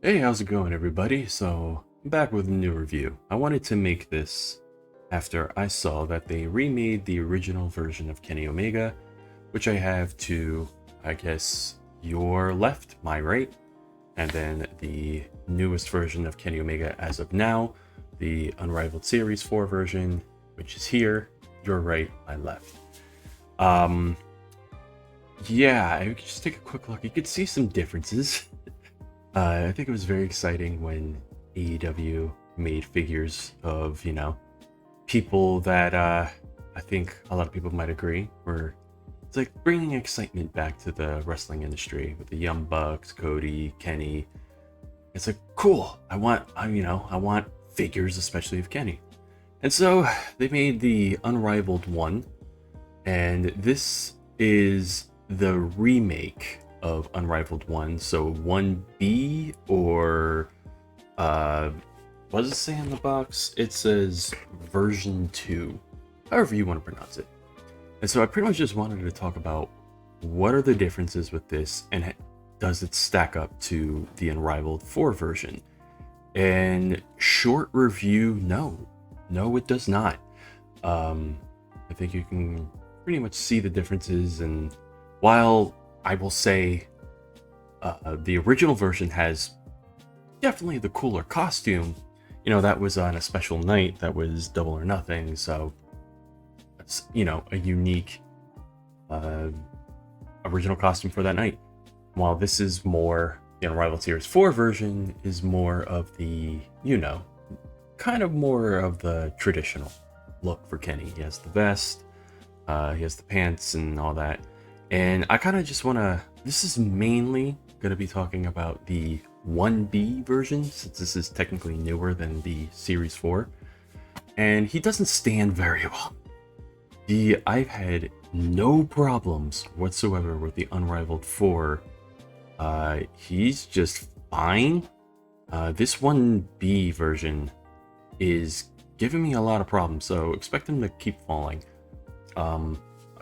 Hey, how's it going, everybody? So, I'm back with a new review. I wanted to make this after I saw that they remade the original version of Kenny Omega, which I have to, I guess, your left, my right, and then the newest version of Kenny Omega as of now, the Unrivaled Series 4 version, which is here, your right, my left. Um, yeah, I could just take a quick look. You could see some differences. I think it was very exciting when AEW made figures of, people that I think a lot of people might agree were it's like bringing excitement back to the wrestling industry with the Young Bucks, Cody, Kenny. It's like cool. I want figures, especially of Kenny. And so they made the Unrivaled one, and this is the remake of Unrivaled 1. So 1B or what does it say on the box? It says version 2. However you want to pronounce it. And so I pretty much just wanted to talk about what are the differences with this and does it stack up to the Unrivaled 4 version? And short review, no. No, it does not. I think you can pretty much see the differences, and while I will say the original version has definitely the cooler costume, that was on a special night, that was Double or Nothing, so that's, a unique original costume for that night. While this is more, the Unrivaled Series 4 version is more of the, kind of more of the traditional look for Kenny. He has the vest, he has the pants and all that. And I kind of just want to, this is mainly going to be talking about the 1B version, since this is technically newer than the Series 4. And he doesn't stand very well. I've had no problems whatsoever with the Unrivaled 4. He's just fine. This 1B version is giving me a lot of problems, so expect him to keep falling. I'm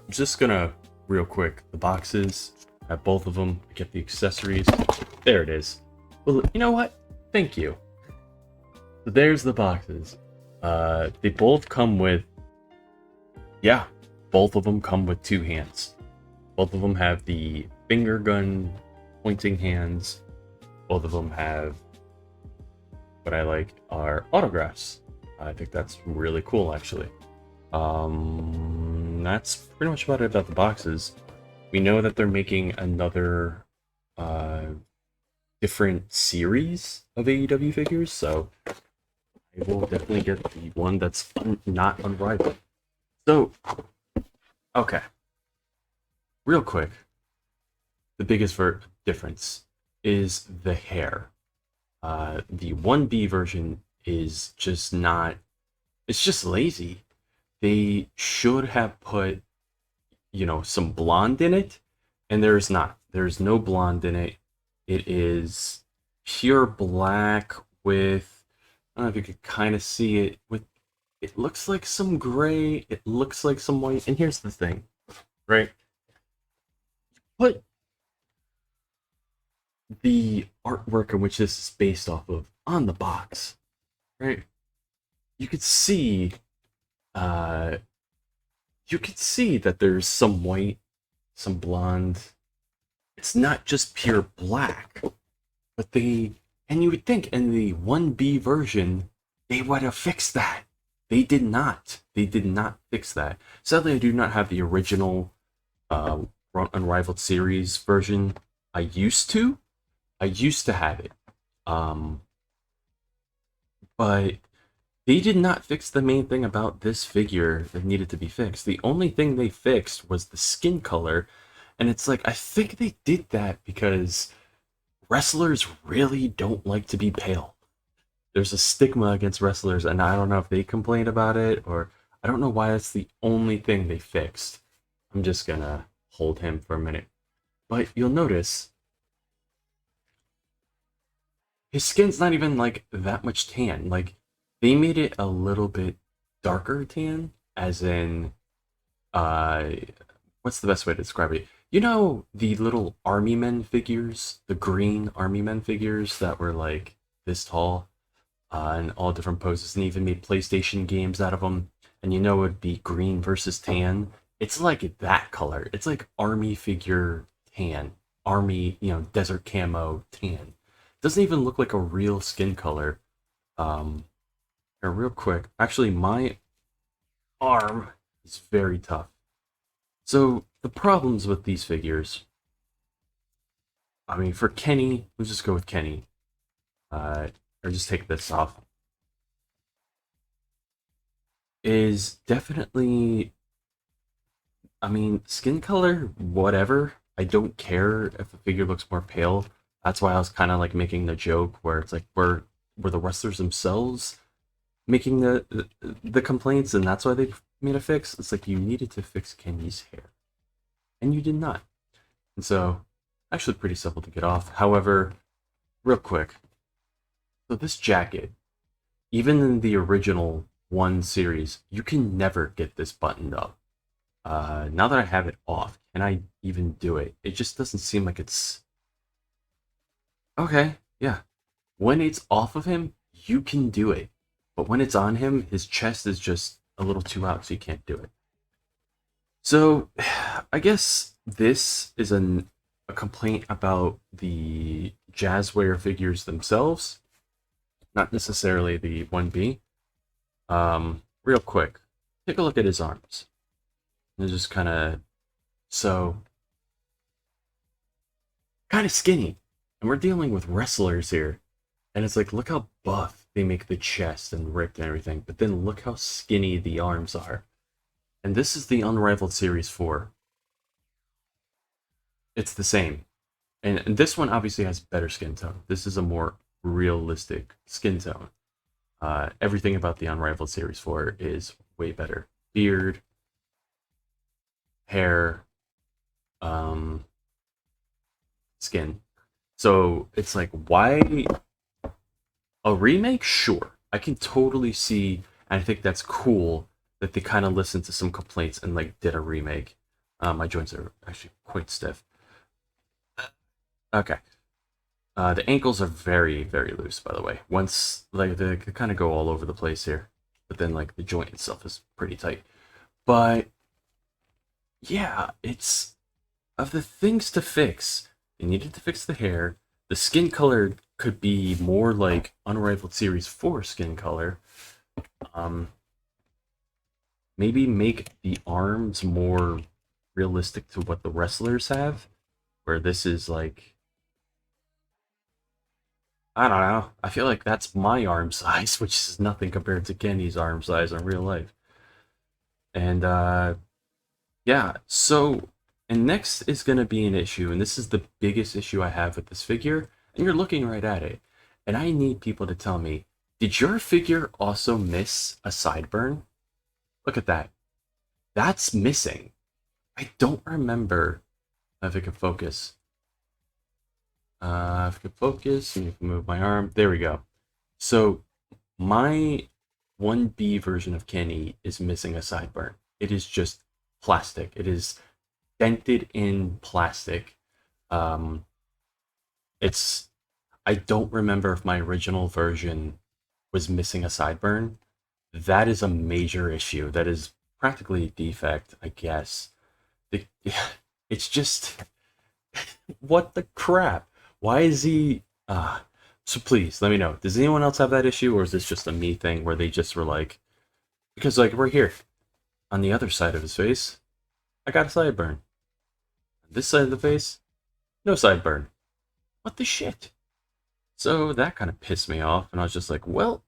just gonna real quick, the boxes, have both of them, get the accessories. There it is. Well, you know what? Thank you. So there's the boxes. They both come with, yeah, both of them come with 2 hands. Both of them have the finger gun pointing hands. Both of them have, what I like are autographs. I think that's really cool, actually. That's pretty much about it about the boxes. We know that they're making another different series of AEW figures, so I will definitely get the one that's not unrivaled. So, okay, real quick, the biggest difference is the hair. The 1B version is just not, it's just lazy. They should have put, some blonde in it, and there's not. There's no blonde in it. It is pure black with, I don't know if you could kind of see it, with, it looks like some gray, it looks like some white, and here's the thing, right? Put the artwork in which this is based off of on the box, right? You could see uh you could see that there's some white, some blonde. It's not just pure black. But and you would think in the 1B version, they would have fixed that. They did not. They did not fix that. Sadly, I do not have the original Unrivaled series version. I used to. I used to have it. But they did not fix the main thing about this figure that needed to be fixed. The only thing they fixed was the skin color. And it's like, I think they did that because wrestlers really don't like to be pale. There's a stigma against wrestlers, and I don't know if they complained about it, or I don't know why that's the only thing they fixed. I'm just gonna hold him for a minute. But you'll notice his skin's not even like that much tan. Like, they made it a little bit darker tan, as in, uh, what's the best way to describe it? You know the little army men figures, the green army men figures that were like this tall, in all different poses, and even made PlayStation games out of them. And you know it'd be green versus tan. It's like that color. It's like army figure tan, army, desert camo tan. Doesn't even look like a real skin color. Here, real quick. Actually, my arm is very tough. So the problems with these figures, I mean, for Kenny, let's just go with Kenny. Or just take this off. Is definitely, I mean, skin color, whatever. I don't care if a figure looks more pale. That's why I was kind of like making the joke where it's like were the wrestlers themselves making the complaints, and that's why they made a fix. It's like you needed to fix Kenny's hair, and you did not. And so, actually, pretty simple to get off. However, real quick, so this jacket, even in the original one series, you can never get this buttoned up. Now that I have it off, can I even do it? It just doesn't seem like it's okay. Yeah, when it's off of him, you can do it, but when it's on him, his chest is just a little too out, so you can't do it. So, I guess this is a complaint about the Jazzware figures themselves, not necessarily the 1B. Real quick, take a look at his arms. And just kind of so kind of skinny, and we're dealing with wrestlers here, and it's like look how buff they make the chest and ripped and everything, but then look how skinny the arms are. And this is the Unrivaled Series 4. It's the same. And this one obviously has better skin tone. This is a more realistic skin tone. Everything about the Unrivaled Series 4 is way better. Beard, hair, um, skin. So it's like, why a remake? Sure. I can totally see, and I think that's cool that they kind of listened to some complaints and like did a remake. My joints are actually quite stiff. Okay. The ankles are very, very loose, by the way. Once, like, they kind of go all over the place here. But then, like, the joint itself is pretty tight. But, yeah, it's, of the things to fix, they needed to fix the hair. The skin color could be more like Unrivaled Series 4 skin color. Um, Maybe make the arms more realistic to what the wrestlers have, where this is like, I don't know. I feel like that's my arm size, which is nothing compared to Kenny's arm size in real life. And yeah, so and next is gonna be an issue, and this is the biggest issue I have with this figure, and you're looking right at it. And I need people to tell me, did your figure also miss a sideburn? Look at that. That's missing. I don't remember if it could focus. If I could focus, and you can move my arm. There we go. So my 1B version of Kenny is missing a sideburn. It is just plastic. It is dented in plastic. Um, it's I don't remember if my original version was missing a sideburn. That is a major issue. That is practically a defect, I guess. The, it's just what the crap? Why is he? So please let me know. Does anyone else have that issue, or is this just a me thing where they just were like, because like right here on the other side of his face, I got a sideburn. This side of the face, no sideburn. What the shit? So that kind of pissed me off, and I was just like, well,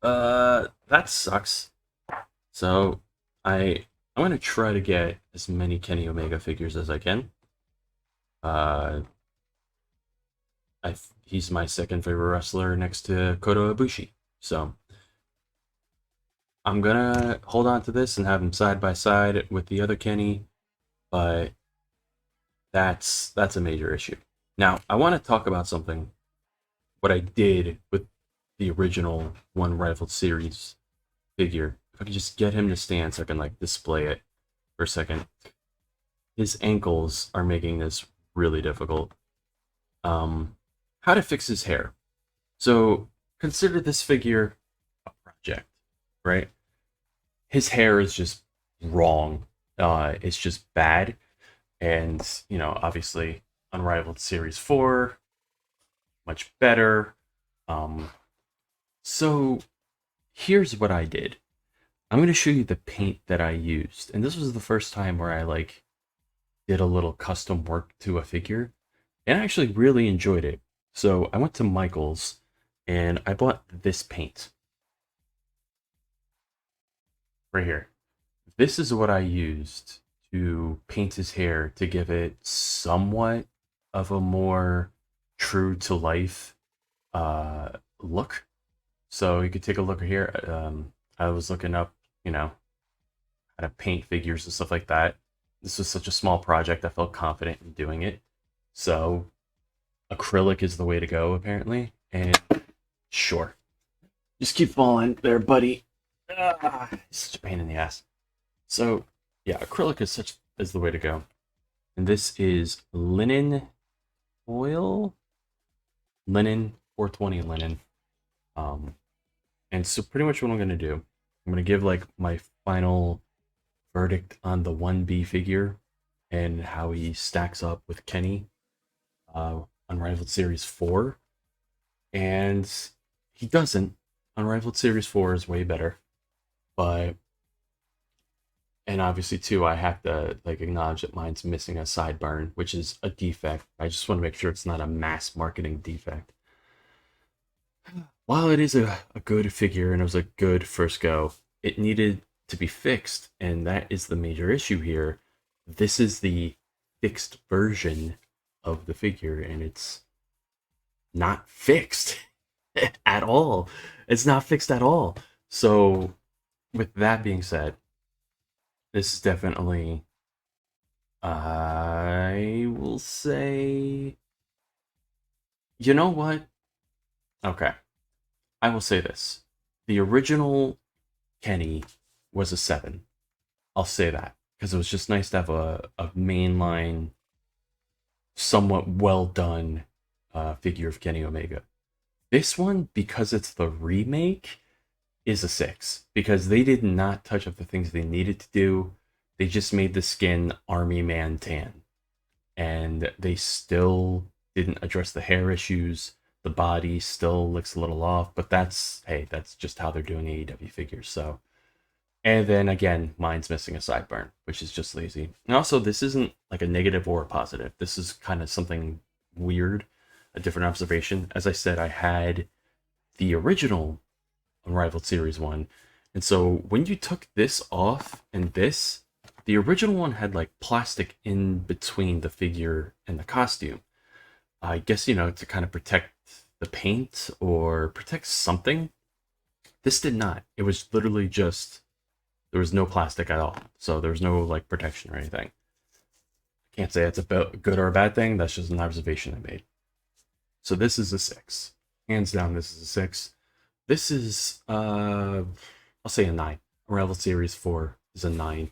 that sucks. So I'm gonna try to get as many Kenny Omega figures as I can. Uh, he's my second favorite wrestler next to Kota Ibushi. So I'm gonna hold on to this and have him side by side with the other Kenny, but that's a major issue. Now I want to talk about something. What I did with the original One Rifle series figure. If I could just get him to stand so I can like display it for a second. his ankles are making this really difficult. How to fix his hair. So consider this figure a project, right? His hair is just wrong. It's just bad. And, obviously, Unrivaled Series 4, much better. Um, so here's what I did. I'm going to show you the paint that I used. And this was the first time where I did a little custom work to a figure. And I actually really enjoyed it. So I went to Michael's and I bought this paint right here. This is what I used to paint his hair to give it somewhat of a more true to life look. So you could take a look here. I was looking up, how to paint figures and stuff like that. This was such a small project. I felt confident in doing it. So acrylic is the way to go, apparently. And sure, just keep falling there, buddy. It's such a pain in the ass. So yeah, acrylic is the way to go. And this is linen oil, linen 420 linen. And so pretty much what I'm gonna do, I'm gonna give my final verdict on the 1B figure and how he stacks up with Kenny, Unrivaled Series 4. And he doesn't. Unrivaled Series 4 is way better. But and obviously too, I have to acknowledge that mine's missing a sideburn, which is a defect. I just want to make sure it's not a mass marketing defect. While it is a good figure and it was a good first go, it needed to be fixed, and that is the major issue here. This is the fixed version of the figure, and it's not fixed at all. It's not fixed at all. So, with that being said, this is definitely, I will say, you know what? Okay, I will say this. The original Kenny was a 7. I'll say that because it was just nice to have a mainline, somewhat well done figure of Kenny Omega. This one, because it's the remake, is a 6 because they did not touch up the things they needed to do. They just made the skin army man tan, and they still didn't address the hair issues. The body still looks a little off, but that's just how they're doing AEW figures. So, and then again, mine's missing a sideburn, which is just lazy. And also, this isn't like a negative or a positive. This is kind of something weird, a different observation. As I said, I had the original Unrivaled Series 1. And so when you took this off and this, the original one had plastic in between the figure and the costume. I guess, to kind of protect the paint or protect something. This did not. It was literally just, there was no plastic at all. So there was no protection or anything. I can't say it's a good or a bad thing. That's just an observation I made. So this is a 6. Hands down, this is a 6. This is, I'll say a 9. Unrivaled Series 4 is a 9.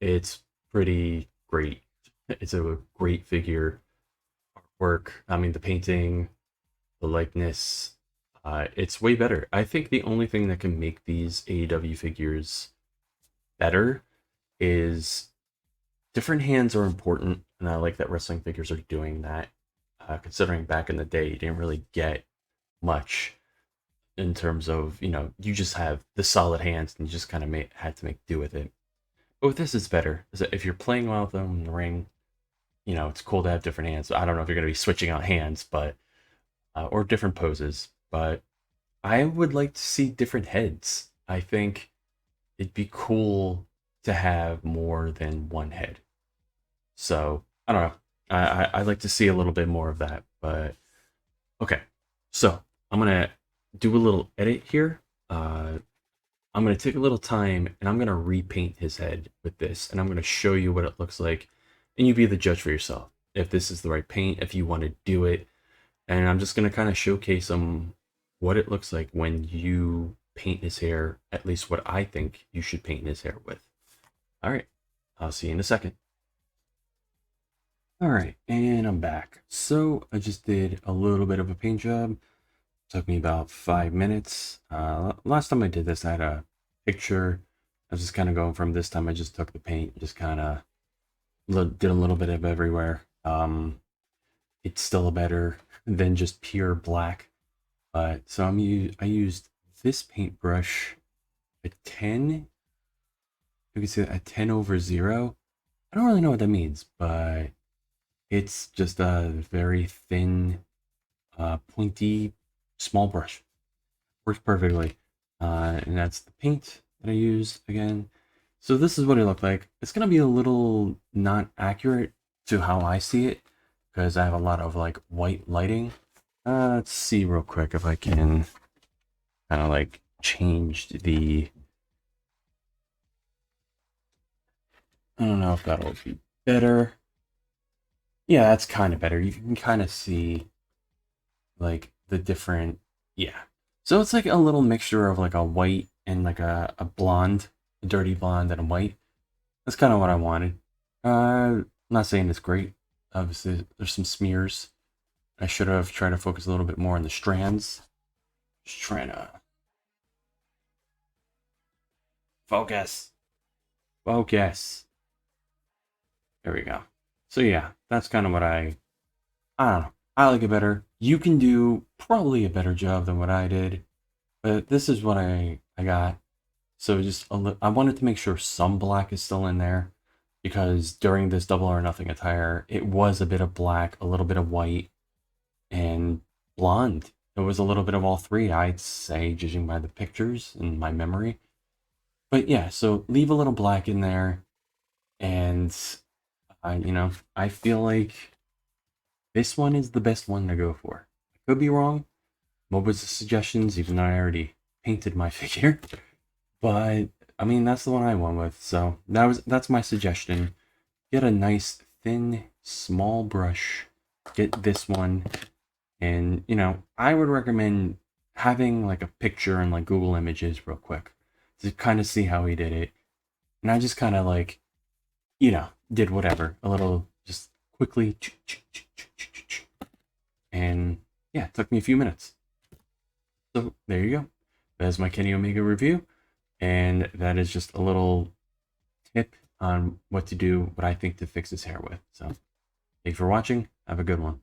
It's pretty great. It's a great figure. Artwork, I mean, the painting, the likeness, it's way better. I think the only thing that can make these AEW figures better is different hands are important, and I like that wrestling figures are doing that. Considering back in the day, you didn't really get much in terms of you just have the solid hands and you just kind of had to make do with it. But with this, it's better. Is that if you're playing well with them in the ring, it's cool to have different hands. I don't know if you're going to be switching out hands, but or different poses. But I would like to see different heads. I think it'd be cool to have more than one head. So I don't know. I'd like to see a little bit more of that. But okay, so I'm gonna do a little edit here. I'm going to take a little time and I'm going to repaint his head with this, and I'm going to show you what it looks like, and you be the judge for yourself if this is the right paint, if you want to do it. And I'm just going to kind of showcase what it looks like when you paint his hair, at least what I think you should paint his hair with. All right, I'll see you in a second. Alright, and I'm back. So I just did a little bit of a paint job. Took me about 5 minutes. Last time I did this, I had a picture. I was just kind of going from this time. I just took the paint, just kind of did a little bit of everywhere. It's still better than just pure black. But so I used this paintbrush, a 10. You can see a 10 over 0. I don't really know what that means, but it's just a very thin, pointy, small brush. Works perfectly. And that's the paint that I used again. So this is what it looked like. It's gonna be a little not accurate to how I see it because I have a lot of like white lighting. Let's see real quick if I can kind of like change the. I don't know if that'll be better. Yeah, that's kind of better. You can kind of see like the different. Yeah. So it's like a little mixture of like a white and like a blonde, a dirty blonde and a white. That's kind of what I wanted. I'm not saying it's great. Obviously, there's some smears. I should have tried to focus a little bit more on the strands. Just trying to focus. Focus. There we go. So yeah, that's kind of what I don't know. I like it better. You can do probably a better job than what I did, but this is what I got. So just I wanted to make sure some black is still in there because during this double or nothing attire, it was a bit of black, a little bit of white, and blonde. It was a little bit of all three, I'd say, judging by the pictures and my memory. But yeah, so leave a little black in there, and I feel like this one is the best one to go for. I could be wrong. What was the suggestions? Even though I already painted my figure, but I mean that's the one I went with. So that's my suggestion. Get a nice thin small brush. Get this one. And, I would recommend having like a picture in like Google Images real quick to kind of see how he did it. And I just kind of like, did whatever, a little just quickly. And yeah, it took me a few minutes. So there you go. That's my Kenny Omega review. And that is just a little tip on what to do, what I think to fix his hair with. So thank you for watching. Have a good one.